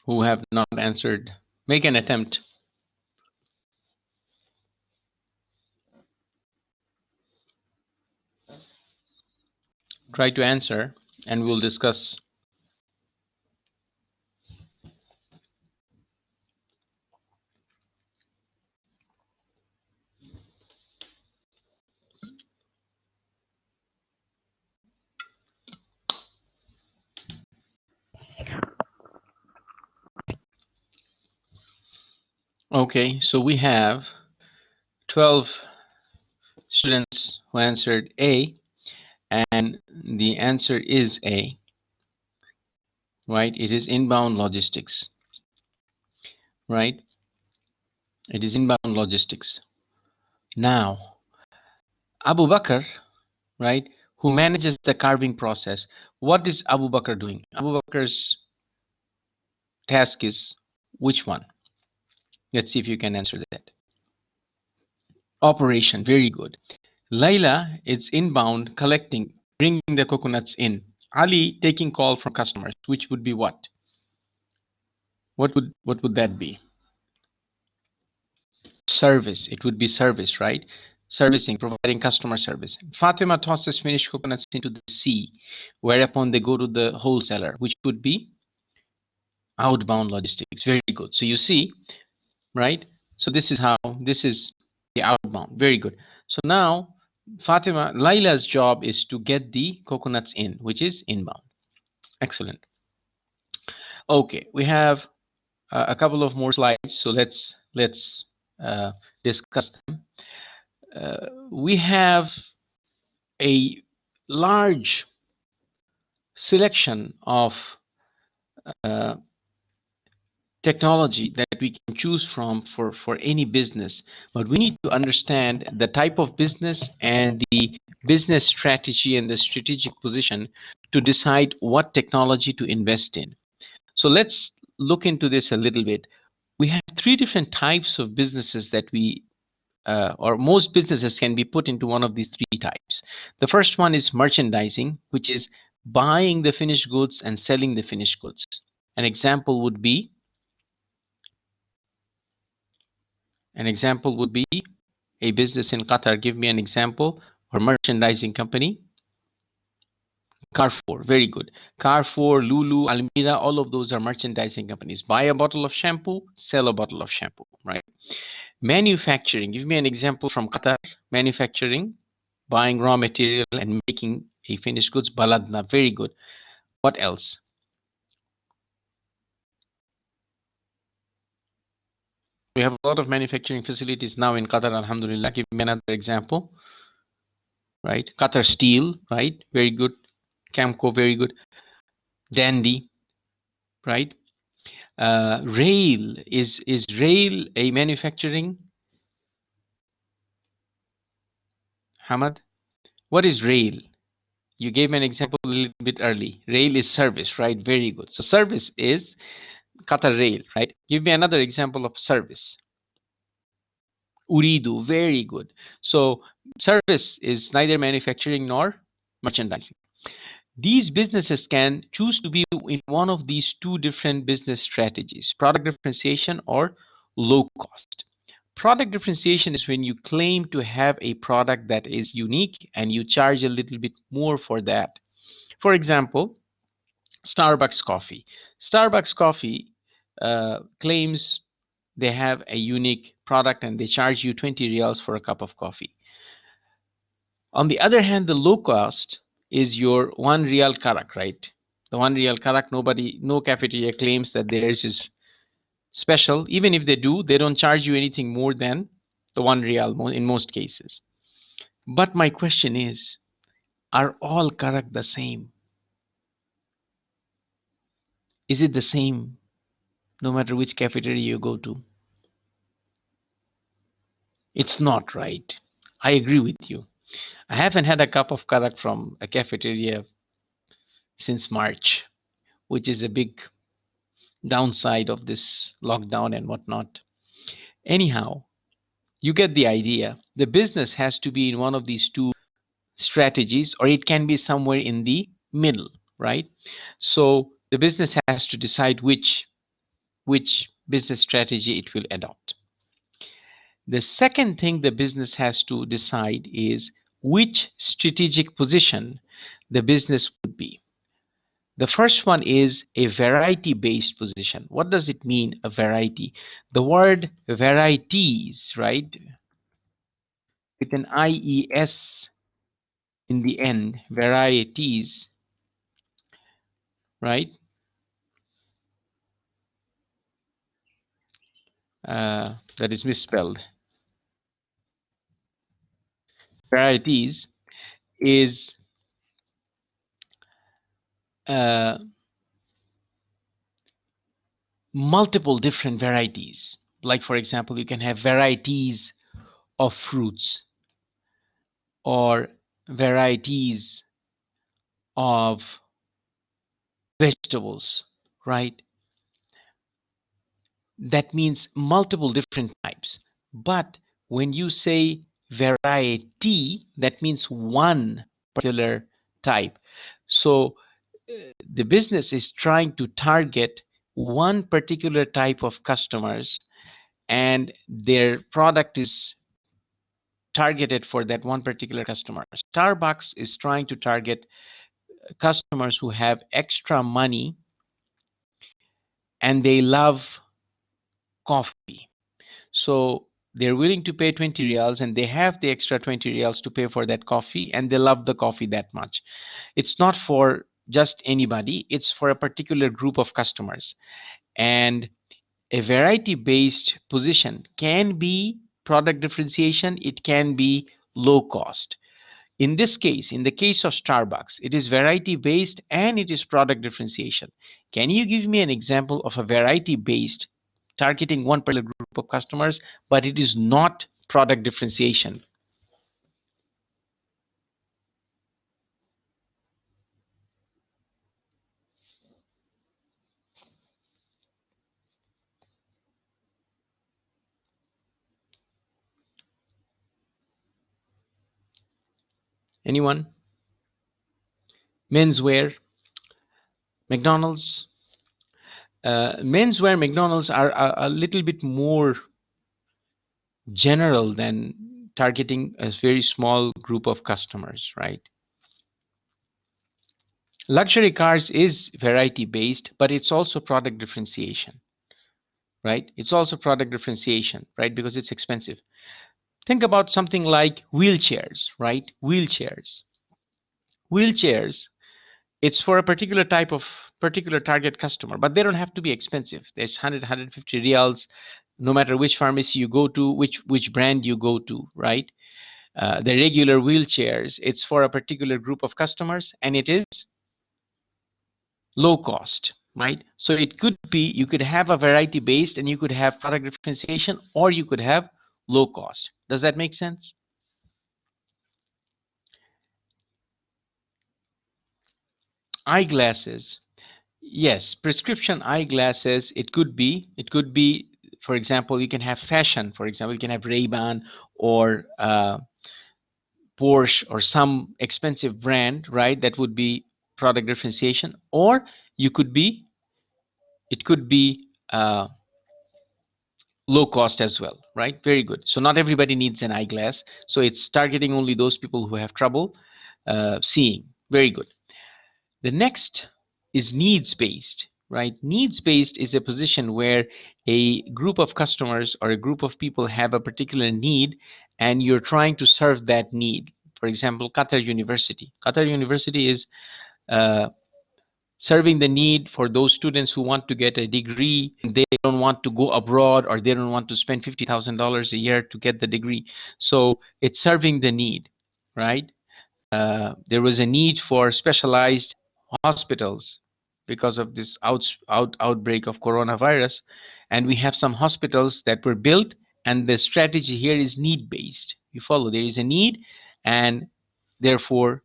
who have not answered. Make an attempt. Try to answer, and we'll discuss. Okay, so we have 12 students who answered A, and the answer is A, right? It is inbound logistics, right? It is inbound logistics. Now, Abu Bakr, right, who manages the carving process, what is Abu Bakr doing? Abu Bakr's task is which one? Let's see if you can answer that. Operation, very good. Laila is inbound collecting, bringing the coconuts in. Ali taking call from customers, which would be what? What would that be? Service. It would be service, right? Servicing, providing customer service. Fatima tosses finished coconuts into the sea, whereupon they go to the wholesaler, which would be outbound logistics. Very good. So you see, right? So this is the outbound. Very good. So now Laila's job is to get the coconuts in, which is inbound. Excellent. Okay, we have a couple of more slides, so let's discuss them. We have a large selection of uh, technology that we can choose from for any business, but we need to understand the type of business and the business strategy and the strategic position to decide what technology to invest in. So let's look into this a little bit. We have three different types of businesses that or most businesses can be put into one of these three types. The first one is merchandising, which is buying the finished goods and selling the finished goods. An example would be a business in Qatar. Give me an example, or merchandising company. Carrefour, very good. Carrefour, Lulu, Almeida, all of those are merchandising companies. Buy a bottle of shampoo, sell a bottle of shampoo, right? Manufacturing, give me an example from Qatar. Manufacturing, buying raw material and making a finished goods. Baladna, very good. What else? We have a lot of manufacturing facilities now in Qatar, alhamdulillah. Give me another example, right? Qatar Steel, right? Very good. Camco, very good. Dandy, right? Rail, is rail a manufacturing? Hamad, what is rail? You gave me an example a little bit early. Rail is service, right? Very good. So service is Qatar Rail, right? Give me another example of service. Uridu, very good. So service is neither manufacturing nor merchandising. These businesses can choose to be in one of these two different business strategies: product differentiation or low cost. Product differentiation is when you claim to have a product that is unique and you charge a little bit more for that. For example, Starbucks coffee. Starbucks coffee claims they have a unique product and they charge you 20 reals for a cup of coffee. On the other hand, the low cost is your 1 real karak, right? The 1 real karak, no cafeteria claims that theirs is special. Even if they do, they don't charge you anything more than the 1 real in most cases. But my question is, are all karak the same? Is it the same no matter which cafeteria you go to? It's not, right? I agree with you. I haven't had a cup of karak from a cafeteria since March, which is a big downside of this lockdown and whatnot. Anyhow, you get the idea. The business has to be in one of these two strategies, or it can be somewhere in the middle, right? So the business has to decide which business strategy it will adopt. The second thing the business has to decide is which strategic position the business would be. The first one is a variety-based position. What does it mean, a variety? The word varieties, right, with an IES in the end, varieties, right? That is misspelled. Varieties is uh, multiple different varieties. Like, for example, you can have varieties of fruits or varieties of vegetables, right? That means multiple different types. But when you say variety, that means one particular type. So the business is trying to target one particular type of customers, and their product is targeted for that one particular customer. Starbucks is trying to target customers who have extra money and they love coffee. So they're willing to pay 20 reals and they have the extra 20 reals to pay for that coffee and they love the coffee that much. It's not for just anybody, it's for a particular group of customers. And a variety based position can be product differentiation, it can be low cost. In this case, in the case of Starbucks, it is variety based and it is product differentiation. Can you give me an example of a variety based targeting one particular group of customers, but it is not product differentiation? Anyone? Menswear, McDonald's. Menswear, McDonald's are a little bit more general than targeting a very small group of customers, right? Luxury cars is variety based, but it's also product differentiation, right? It's also product differentiation, right? Because it's expensive. Think about something like wheelchairs, right? Wheelchairs, it's for a particular type of particular target customer, but they don't have to be expensive. There's 150 reals, no matter which pharmacy you go to, which brand you go to, right? The regular wheelchairs, it's for a particular group of customers and it is low cost, right? So it could be, you could have a variety based and you could have product differentiation or you could have low cost. Does that make sense? Eyeglasses. Yes, prescription eyeglasses, it could be, for example, you can have fashion, for example, you can have Ray-Ban or Porsche or some expensive brand, right? That would be product differentiation. Or you could be, it could be low cost as well, right? Very good. So not everybody needs an eyeglass. So it's targeting only those people who have trouble seeing. Very good. The next is needs based, right? Needs based is a position where a group of customers or a group of people have a particular need and you're trying to serve that need. For example, Qatar University. Qatar University is uh, serving the need for those students who want to get a degree and they don't want to go abroad or they don't want to spend $50,000 a year to get the degree. So it's serving the need, right? There was a need for specialized hospitals because of this outbreak of coronavirus, and we have some hospitals that were built, and the strategy here is need based. You follow, there is a need and therefore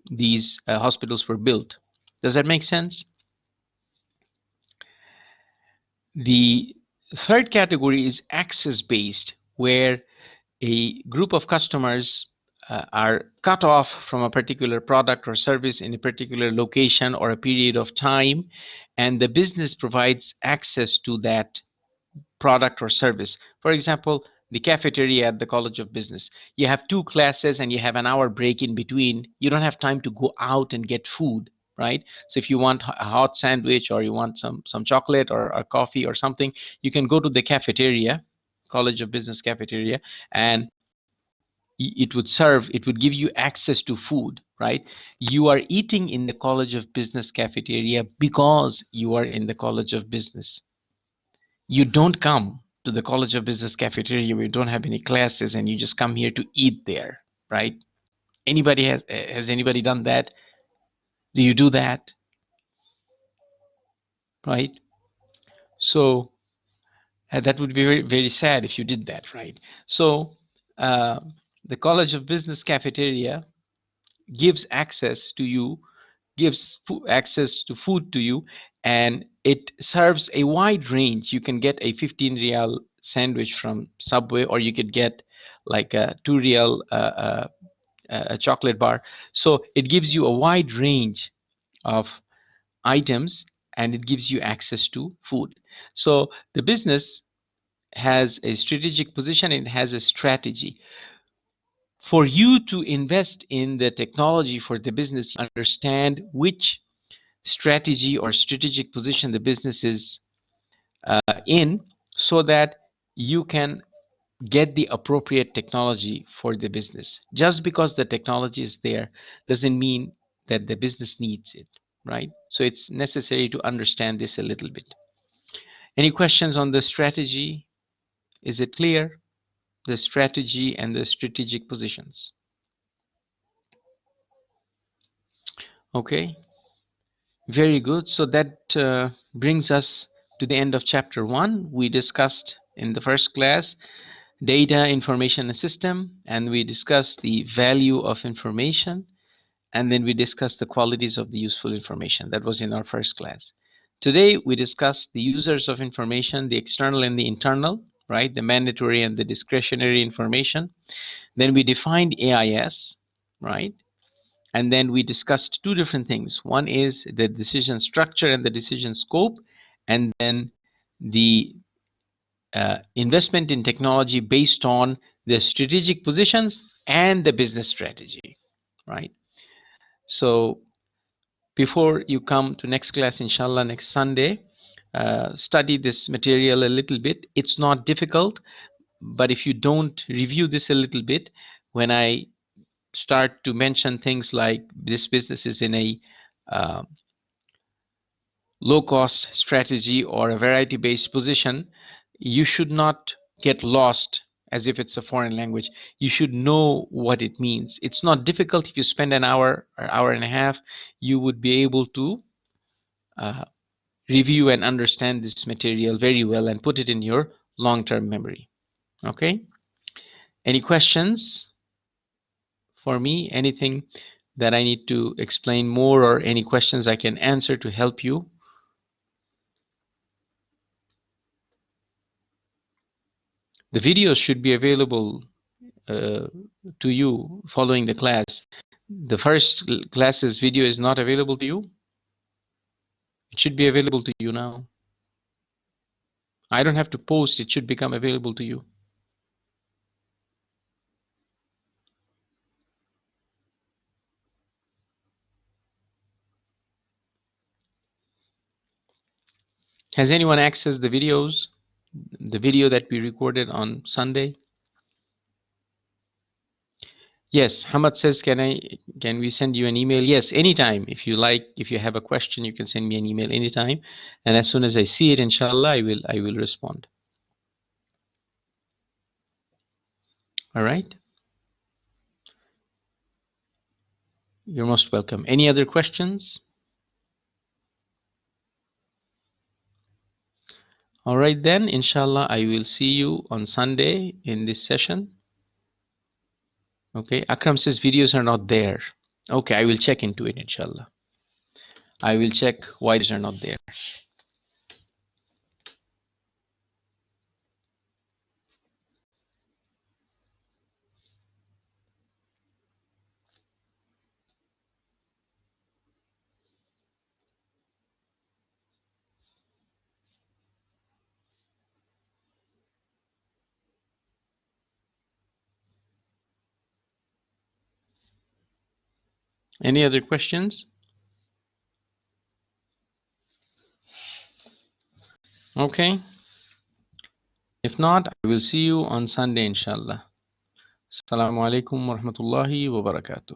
these hospitals were built. Does that make sense? The third category is access based, where a group of customers are cut off from a particular product or service in a particular location or a period of time, and the business provides access to that product or service. For example, the cafeteria at the College of Business. You have two classes and you have an hour break in between. You don't have time to go out and get food, right? So if you want a hot sandwich or you want some chocolate or a coffee or something, you can go to the cafeteria, College of Business cafeteria, and it would give you access to food, right? You are eating in the College of Business cafeteria because you are in the College of Business. You don't come to the College of Business cafeteria where you don't have any classes and you just come here to eat there, right? Anybody has anybody done that? Do you do that? Right? So that would be very, very sad if you did that, right? So uh, the College of Business cafeteria gives access to you, gives access to food to you, and it serves a wide range. You can get a 15 real sandwich from Subway, or you could get like a 2 real a chocolate bar. So it gives you a wide range of items and it gives you access to food. So the business has a strategic position, it has a strategy. For you to invest in the technology for the business, you understand which strategy or strategic position the business is in, so that you can get the appropriate technology for the business. Just because the technology is there doesn't mean that the business needs it, right? So it's necessary to understand this a little bit. Any questions on the strategy? Is it clear? The strategy and the strategic positions. Okay, very good. So that brings us to the end of chapter 1. We discussed in the first class data, information, and system, and we discussed the value of information, and then we discussed the qualities of the useful information. That was in our first class. Today we discussed the users of information, the external and the internal, right? The mandatory and the discretionary information. Then we defined AIS, right? And then we discussed two different things. One is the decision structure and the decision scope, and then the investment in technology based on the strategic positions and the business strategy, right? So before you come to next class, inshallah, next Sunday, study this material a little bit. It's not difficult, but if you don't review this a little bit, when I start to mention things like this business is in a uh, low cost strategy or a variety based position, you should not get lost as if it's a foreign language. You should know what it means. It's not difficult. If you spend an hour or hour and a half, you would be able to uh, review and understand this material very well and put it in your long-term memory. Okay? Any questions for me? Anything that I need to explain more, or any questions I can answer to help you? The videos should be available to you following the class. The first class's video is not available to you. It should be available to you now. I don't have to post. It should become available to you. Has anyone accessed the videos? The video that we recorded on Sunday? Yes, Hamad says, can we send you an email? Yes, anytime. If you like, if you have a question, you can send me an email anytime. And as soon as I see it, inshallah, I will respond. All right. You're most welcome. Any other questions? All right then, inshallah, I will see you on Sunday in this session. Okay, Akram says videos are not there. Okay, I will check into it, inshallah. I will check why these are not there. Any other questions? Okay. If not, I will see you on Sunday, inshallah. Assalamu alaikum wa rahmatullahi wa barakatuh.